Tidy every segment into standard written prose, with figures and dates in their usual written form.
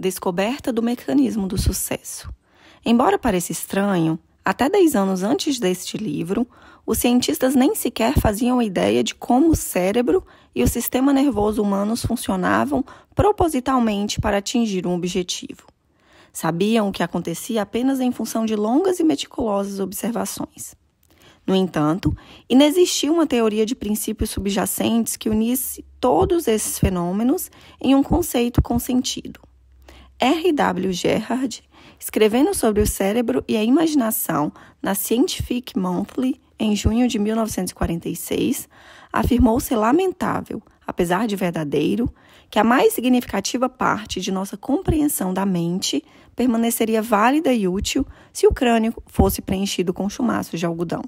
Descoberta do mecanismo do sucesso. Embora pareça estranho, até 10 anos antes deste livro, os cientistas nem sequer faziam ideia de como o cérebro e o sistema nervoso humanos funcionavam propositalmente para atingir um objetivo. Sabiam o que acontecia apenas em função de longas e meticulosas observações. No entanto, inexistia uma teoria de princípios subjacentes que unisse todos esses fenômenos em um conceito com sentido. R.W. Gerhard, escrevendo sobre o cérebro e a imaginação na Scientific Monthly em junho de 1946, afirmou ser lamentável, apesar de verdadeiro, que a mais significativa parte de nossa compreensão da mente permaneceria válida e útil se o crânio fosse preenchido com chumaços de algodão.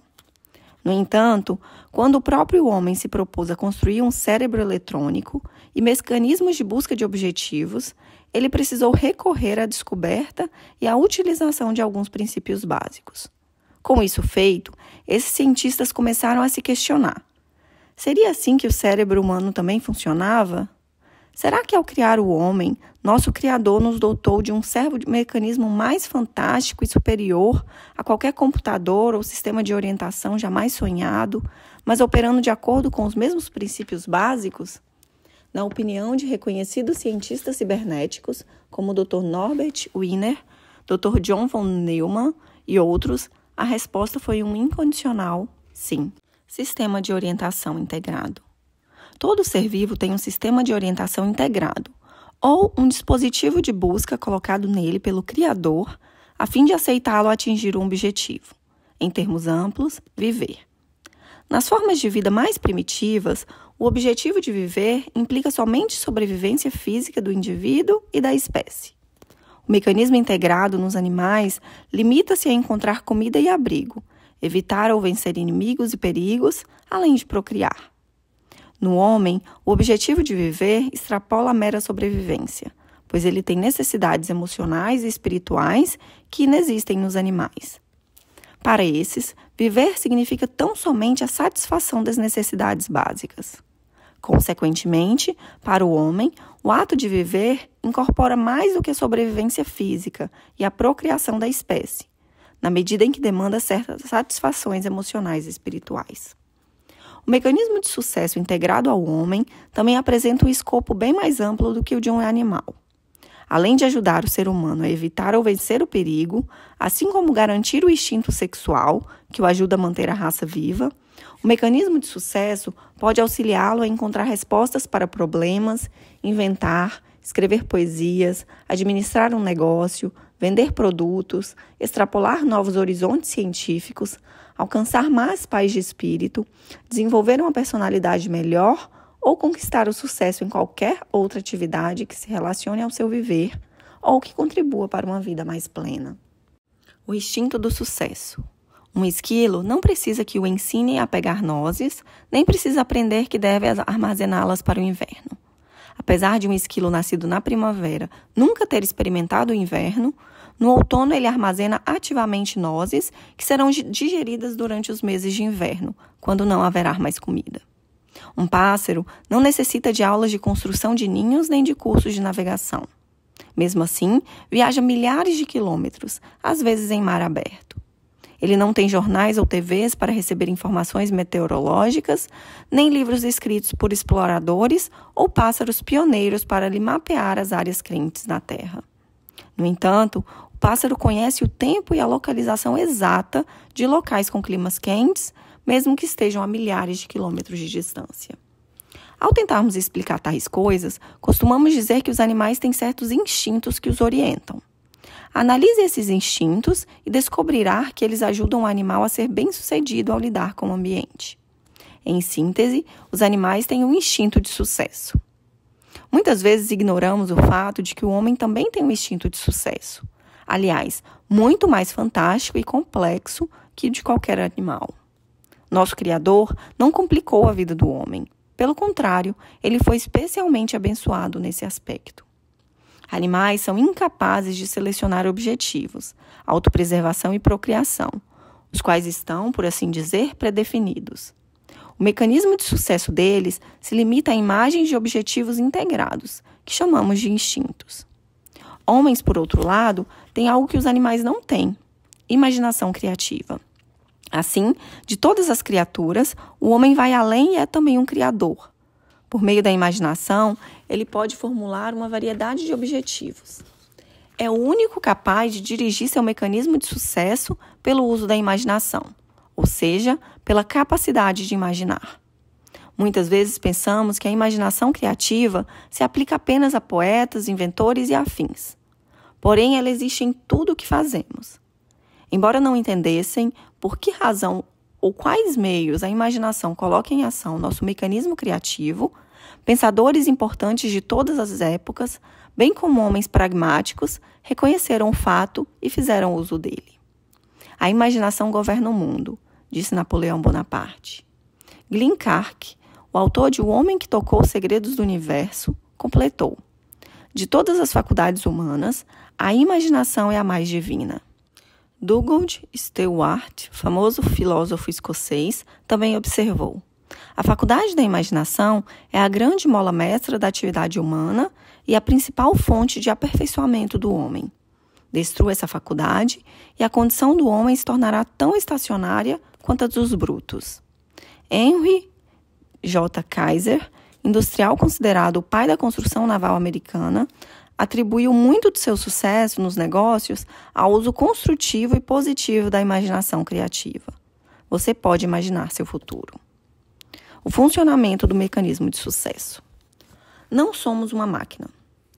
No entanto, quando o próprio homem se propôs a construir um cérebro eletrônico e mecanismos de busca de objetivos, ele precisou recorrer à descoberta e à utilização de alguns princípios básicos. Com isso feito, esses cientistas começaram a se questionar: seria assim que o cérebro humano também funcionava? Será que ao criar o homem, nosso Criador nos dotou de um mecanismo mais fantástico e superior a qualquer computador ou sistema de orientação jamais sonhado, mas operando de acordo com os mesmos princípios básicos? Na opinião de reconhecidos cientistas cibernéticos, como o Dr. Norbert Wiener, Dr. John von Neumann e outros, a resposta foi um incondicional sim. Sistema de orientação integrado. Todo ser vivo tem um sistema de orientação integrado, ou um dispositivo de busca colocado nele pelo Criador, a fim de aceitá-lo atingir um objetivo. Em termos amplos, viver. Nas formas de vida mais primitivas, o objetivo de viver implica somente sobrevivência física do indivíduo e da espécie. O mecanismo integrado nos animais limita-se a encontrar comida e abrigo, evitar ou vencer inimigos e perigos, além de procriar. No homem, o objetivo de viver extrapola a mera sobrevivência, pois ele tem necessidades emocionais e espirituais que inexistem nos animais. Para esses, viver significa tão somente a satisfação das necessidades básicas. Consequentemente, para o homem, o ato de viver incorpora mais do que a sobrevivência física e a procriação da espécie, na medida em que demanda certas satisfações emocionais e espirituais. O mecanismo de sucesso integrado ao homem também apresenta um escopo bem mais amplo do que o de um animal. Além de ajudar o ser humano a evitar ou vencer o perigo, assim como garantir o instinto sexual, que o ajuda a manter a raça viva, o mecanismo de sucesso pode auxiliá-lo a encontrar respostas para problemas, inventar, escrever poesias, administrar um negócio, vender produtos, extrapolar novos horizontes científicos, alcançar mais paz de espírito, desenvolver uma personalidade melhor ou conquistar o sucesso em qualquer outra atividade que se relacione ao seu viver ou que contribua para uma vida mais plena. O instinto do sucesso. Um esquilo não precisa que o ensine a pegar nozes, nem precisa aprender que deve armazená-las para o inverno. Apesar de um esquilo nascido na primavera nunca ter experimentado o inverno, no outono ele armazena ativamente nozes que serão digeridas durante os meses de inverno, quando não haverá mais comida. Um pássaro não necessita de aulas de construção de ninhos nem de cursos de navegação. Mesmo assim, viaja milhares de quilômetros, às vezes em mar aberto. Ele não tem jornais ou TVs para receber informações meteorológicas, nem livros escritos por exploradores ou pássaros pioneiros para lhe mapear as áreas quentes na Terra. No entanto, o pássaro conhece o tempo e a localização exata de locais com climas quentes, mesmo que estejam a milhares de quilômetros de distância. Ao tentarmos explicar tais coisas, costumamos dizer que os animais têm certos instintos que os orientam. Analise esses instintos e descobrirá que eles ajudam o animal a ser bem-sucedido ao lidar com o ambiente. Em síntese, os animais têm um instinto de sucesso. Muitas vezes ignoramos o fato de que o homem também tem um instinto de sucesso. Aliás, muito mais fantástico e complexo que o de qualquer animal. Nosso Criador não complicou a vida do homem. Pelo contrário, ele foi especialmente abençoado nesse aspecto. Animais são incapazes de selecionar objetivos, autopreservação e procriação, os quais estão, por assim dizer, predefinidos. O mecanismo de sucesso deles se limita a imagens de objetivos integrados, que chamamos de instintos. Homens, por outro lado, têm algo que os animais não têm: imaginação criativa. Assim, de todas as criaturas, o homem vai além e é também um criador. Por meio da imaginação, ele pode formular uma variedade de objetivos. É o único capaz de dirigir seu mecanismo de sucesso pelo uso da imaginação, ou seja, pela capacidade de imaginar. Muitas vezes pensamos que a imaginação criativa se aplica apenas a poetas, inventores e afins. Porém, ela existe em tudo o que fazemos. Embora não entendessem por que razão ou quais meios a imaginação coloca em ação nosso mecanismo criativo, pensadores importantes de todas as épocas, bem como homens pragmáticos, reconheceram o fato e fizeram uso dele. A imaginação governa o mundo, disse Napoleão Bonaparte. Glenn Clark, o autor de O Homem que Tocou os Segredos do Universo, completou: de todas as faculdades humanas, a imaginação é a mais divina. Douglas Stewart, famoso filósofo escocês, também observou: a faculdade da imaginação é a grande mola mestra da atividade humana e a principal fonte de aperfeiçoamento do homem. Destrua essa faculdade e a condição do homem se tornará tão estacionária quanto a dos brutos. Henry J. Kaiser, industrial considerado o pai da construção naval americana, atribuiu muito de seu sucesso nos negócios ao uso construtivo e positivo da imaginação criativa. Você pode imaginar seu futuro. O funcionamento do mecanismo de sucesso. Não somos uma máquina.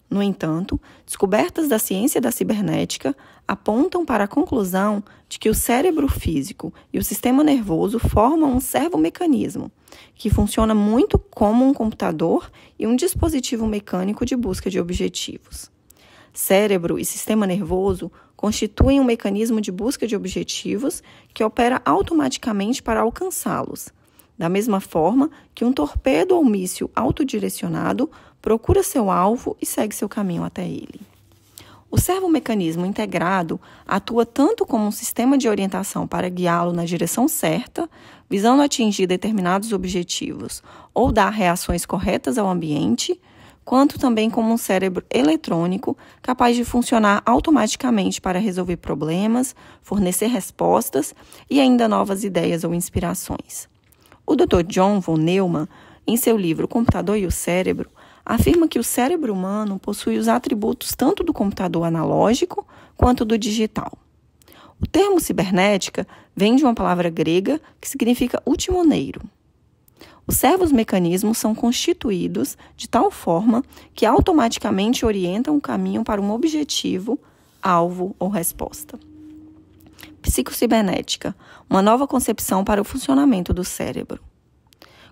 No entanto, descobertas da ciência da cibernética apontam para a conclusão de que o cérebro físico e o sistema nervoso formam um servomecanismo, que funciona muito como um computador e um dispositivo mecânico de busca de objetivos. Cérebro e sistema nervoso constituem um mecanismo de busca de objetivos que opera automaticamente para alcançá-los, da mesma forma que um torpedo ou míssil autodirecionado procura seu alvo e segue seu caminho até ele. O servomecanismo integrado atua tanto como um sistema de orientação para guiá-lo na direção certa, visando atingir determinados objetivos ou dar reações corretas ao ambiente, quanto também como um cérebro eletrônico capaz de funcionar automaticamente para resolver problemas, fornecer respostas e ainda novas ideias ou inspirações. O Dr. John von Neumann, em seu livro O Computador e o Cérebro, afirma que o cérebro humano possui os atributos tanto do computador analógico quanto do digital. O termo cibernética vem de uma palavra grega que significa ultimoneiro. Os servos-mecanismos são constituídos de tal forma que automaticamente orientam o caminho para um objetivo, alvo ou resposta. Psicocibernética, uma nova concepção para o funcionamento do cérebro.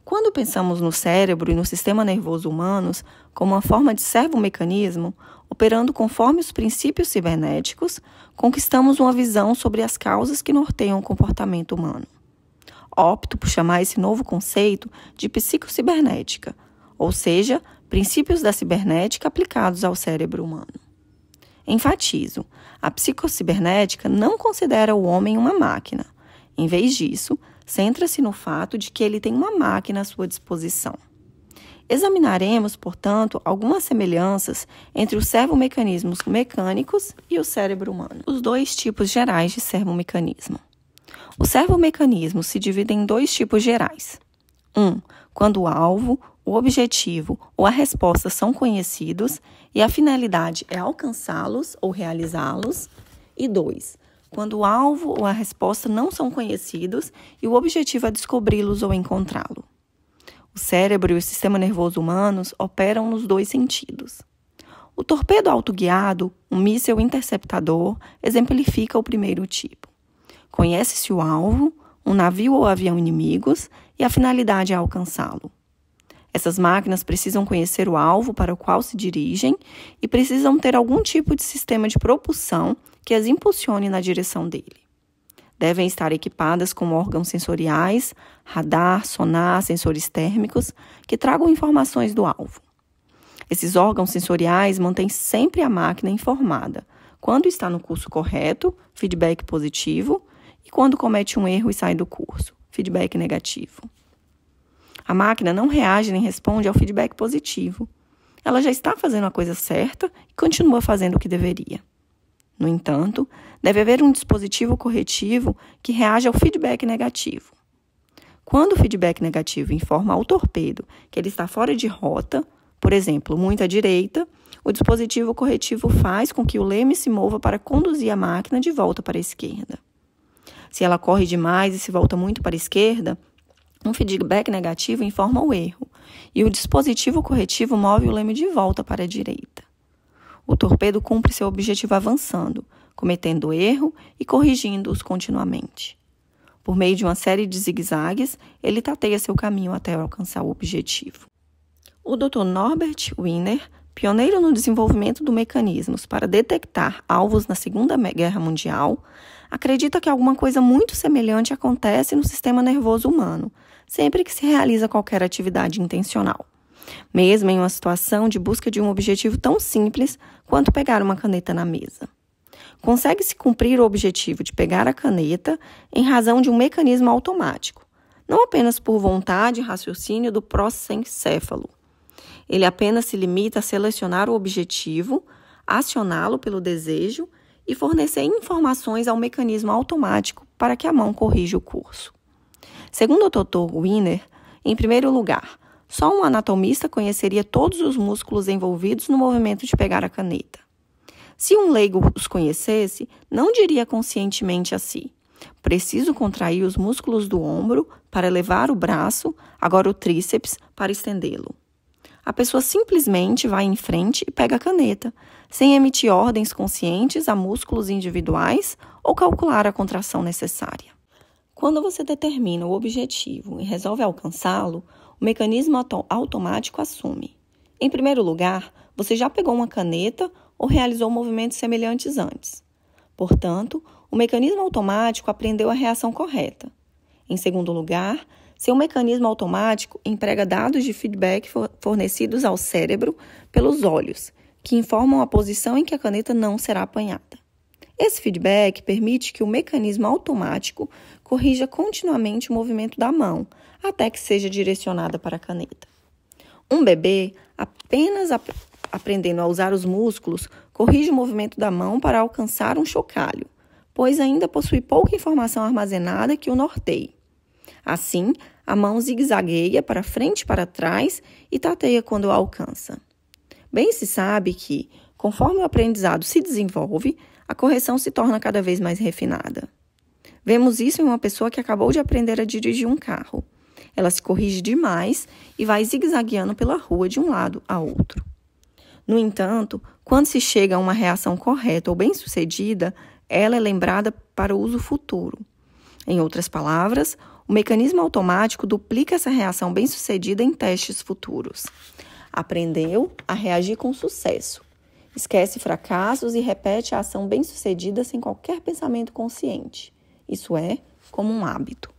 Quando pensamos no cérebro e no sistema nervoso humanos como uma forma de servomecanismo, operando conforme os princípios cibernéticos, conquistamos uma visão sobre as causas que norteiam o comportamento humano. Opto por chamar esse novo conceito de psicocibernética, ou seja, princípios da cibernética aplicados ao cérebro humano. Enfatizo, a psicocibernética não considera o homem uma máquina. Em vez disso, centra-se no fato de que ele tem uma máquina à sua disposição. Examinaremos, portanto, algumas semelhanças entre os servomecanismos mecânicos e o cérebro humano. Os dois tipos gerais de servomecanismo. O servomecanismo se divide em dois tipos gerais. 1. Quando o alvo, o objetivo ou a resposta são conhecidos e a finalidade é alcançá-los ou realizá-los. E 2. Quando o alvo ou a resposta não são conhecidos e o objetivo é descobri-los ou encontrá-lo. O cérebro e o sistema nervoso humanos operam nos dois sentidos. O torpedo autoguiado, um míssil interceptador, exemplifica o primeiro tipo. Conhece-se o alvo, um navio ou avião inimigos, e a finalidade é alcançá-lo. Essas máquinas precisam conhecer o alvo para o qual se dirigem e precisam ter algum tipo de sistema de propulsão que as impulsione na direção dele. Devem estar equipadas com órgãos sensoriais, radar, sonar, sensores térmicos, que tragam informações do alvo. Esses órgãos sensoriais mantêm sempre a máquina informada quando está no curso correto, feedback positivo, e quando comete um erro e sai do curso, feedback negativo. A máquina não reage nem responde ao feedback positivo. ela já está fazendo a coisa certa e continua fazendo o que deveria. No entanto, deve haver um dispositivo corretivo que reaja ao feedback negativo. Quando o feedback negativo informa ao torpedo que ele está fora de rota, por exemplo, muito à direita, o dispositivo corretivo faz com que o leme se mova para conduzir a máquina de volta para a esquerda. Se ela corre demais e se volta muito para a esquerda, um feedback negativo informa o erro, e o dispositivo corretivo move o leme de volta para a direita. O torpedo cumpre seu objetivo avançando, cometendo erro e corrigindo-os continuamente. Por meio de uma série de zigue-zagues, ele tateia seu caminho até alcançar o objetivo. O Dr. Norbert Wiener, pioneiro no desenvolvimento de mecanismos para detectar alvos na Segunda Guerra Mundial, acredita que alguma coisa muito semelhante acontece no sistema nervoso humano, sempre que se realiza qualquer atividade intencional, mesmo em uma situação de busca de um objetivo tão simples quanto pegar uma caneta na mesa. Consegue-se cumprir o objetivo de pegar a caneta em razão de um mecanismo automático, não apenas por vontade e raciocínio do prosencéfalo. Ele apenas se limita a selecionar o objetivo, acioná-lo pelo desejo e fornecer informações ao mecanismo automático para que a mão corrija o curso. Segundo o Dr. Wiener, em primeiro lugar, só um anatomista conheceria todos os músculos envolvidos no movimento de pegar a caneta. Se um leigo os conhecesse, não diria conscientemente a si: preciso contrair os músculos do ombro para elevar o braço, agora o tríceps para estendê-lo. A pessoa simplesmente vai em frente e pega a caneta, sem emitir ordens conscientes a músculos individuais ou calcular a contração necessária. Quando você determina o objetivo e resolve alcançá-lo, o mecanismo automático assume. Em primeiro lugar, você já pegou uma caneta ou realizou movimentos semelhantes antes. Portanto, o mecanismo automático aprendeu a reação correta. Em segundo lugar, seu mecanismo automático emprega dados de feedback fornecidos ao cérebro pelos olhos, que informam a posição em que a caneta não será apanhada. Esse feedback permite que o mecanismo automático corrija continuamente o movimento da mão, até que seja direcionada para a caneta. Um bebê, apenas aprendendo a usar os músculos, corrige o movimento da mão para alcançar um chocalho, pois ainda possui pouca informação armazenada que o norteie. Assim, a mão zigue-zagueia para frente e para trás e tateia quando a alcança. Bem se sabe que, conforme o aprendizado se desenvolve, a correção se torna cada vez mais refinada. Vemos isso em uma pessoa que acabou de aprender a dirigir um carro. Ela se corrige demais e vai zigue-zagueando pela rua de um lado a outro. No entanto, quando se chega a uma reação correta ou bem-sucedida, ela é lembrada para o uso futuro. Em outras palavras, o mecanismo automático duplica essa reação bem-sucedida em testes futuros. Aprendeu a reagir com sucesso. Esquece fracassos e repete a ação bem-sucedida sem qualquer pensamento consciente. Isso é, como um hábito.